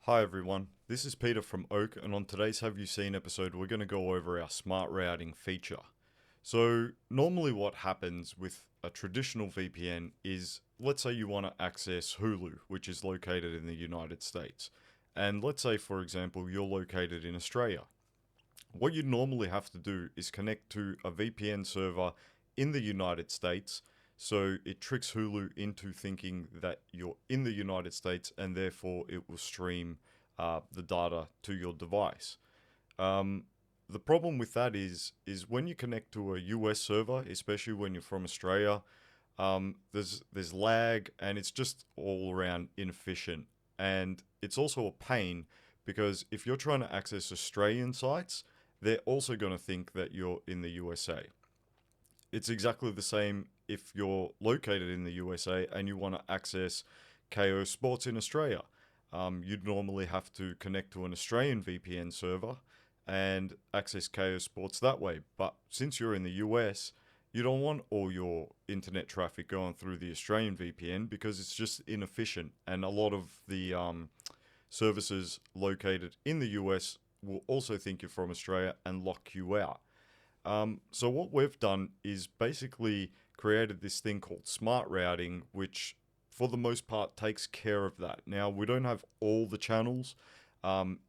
Hi everyone, this is Peter from Oak, and on today's Have You Seen episode, we're going to go over our smart routing feature. So, normally what happens with a traditional VPN is, let's say you want to access Hulu, which is located in the United States. And let's say, for example, you're located in Australia. What you normally have to do is connect to a VPN server in the United States, so it tricks Hulu into thinking that you're in the United States and therefore it will stream the data to your device. Um, the problem with that is when you connect to a US server, especially when you're from Australia, there's lag and it's just all around inefficient. And it's also a pain because if you're trying to access Australian sites, they're also going to think that you're in the USA. It's exactly the same if you're located in the USA and you want to access KO Sports in Australia. You'd normally have to connect to an Australian VPN server and access KO Sports that way. But since you're in the US, you don't want all your internet traffic going through the Australian VPN because it's just inefficient. And a lot of the services located in the US will also think you're from Australia and lock you out. So what we've done is basically created this thing called smart routing, which for the most part takes care of that. Now, we don't have all the channels.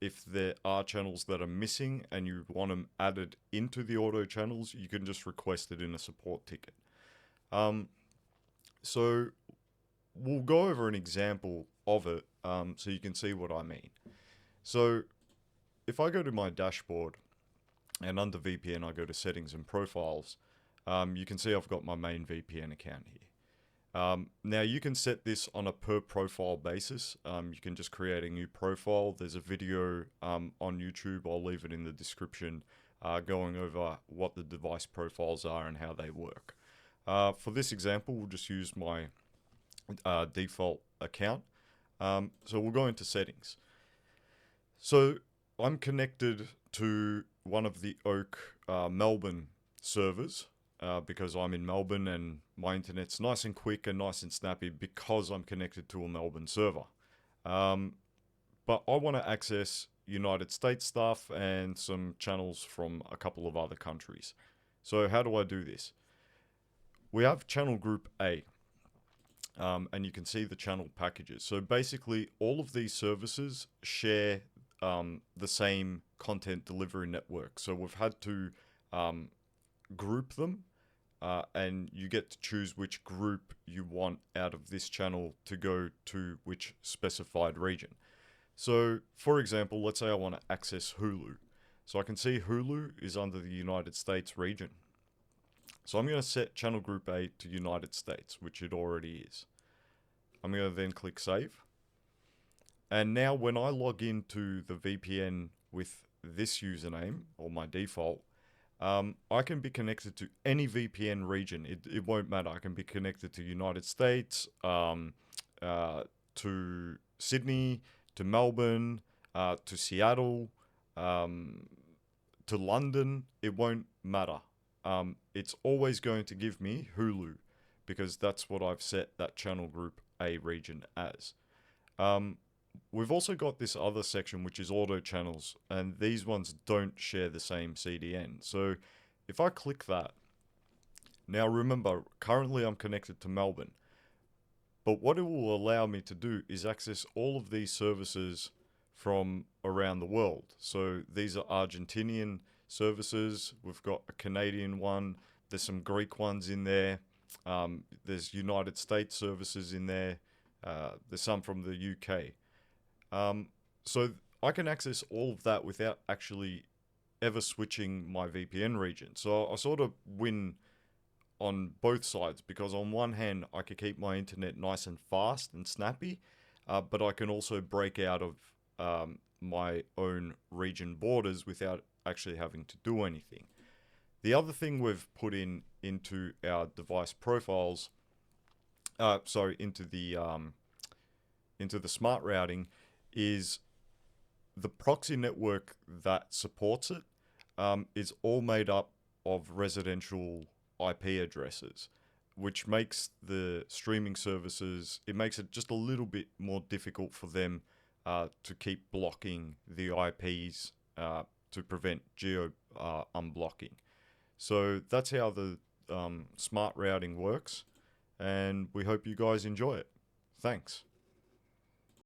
If there are channels that are missing and you want them added into the auto channels, you can just request it in a support ticket. Um, so we'll go over an example of it so you can see what I mean. So if I go to my dashboard and under VPN I go to settings and profiles, you can see I've got my main VPN account here. Now you can set this on a per profile basis. You can just create a new profile. There's a video on YouTube, I'll leave it in the description, going over what the device profiles are and how they work. For this example, we'll just use my default account. So we'll go into settings. So I'm connected to one of the Oak Melbourne servers because I'm in Melbourne and my internet's nice and quick and nice and snappy because I'm connected to a Melbourne server. But I want to access United States stuff and some channels from a couple of other countries. So how do I do this? We have channel group A. And you can see the channel packages. So basically, all of these services share the same content delivery network. So we've had to group them, and you get to choose which group you want out of this channel to go to which specified region. So, for example, let's say I want to access Hulu. So I can see Hulu is under the United States region. So I'm going to set channel group A to United States, which it already is. I'm going to then click save. And now when I log into the VPN with this username, or my default, I can be connected to any VPN region. It won't matter. I can be connected to United States, to Sydney, to Melbourne, to Seattle, to London. It won't matter. It's always going to give me Hulu because that's what I've set that channel group A region as. We've also got this other section which is auto channels, and these ones don't share the same CDN. So if I click that, now remember, currently I'm connected to Melbourne, but what it will allow me to do is access all of these services from around the world. So these are Argentinian services, we've got a Canadian one, there's some Greek ones in there, there's United States services in there, there's some from the UK. So I can access all of that without actually ever switching my VPN region. So I sort of win on both sides because on one hand I can keep my internet nice and fast and snappy, but I can also break out of my own region borders without actually having to do anything. The other thing we've put into our device profiles, into the smart routing, is the proxy network that supports it is all made up of residential IP addresses, which makes the streaming services, it makes it just a little bit more difficult for them to keep blocking the IPs to prevent geo unblocking. So that's how the smart routing works, and we hope you guys enjoy it. Thanks.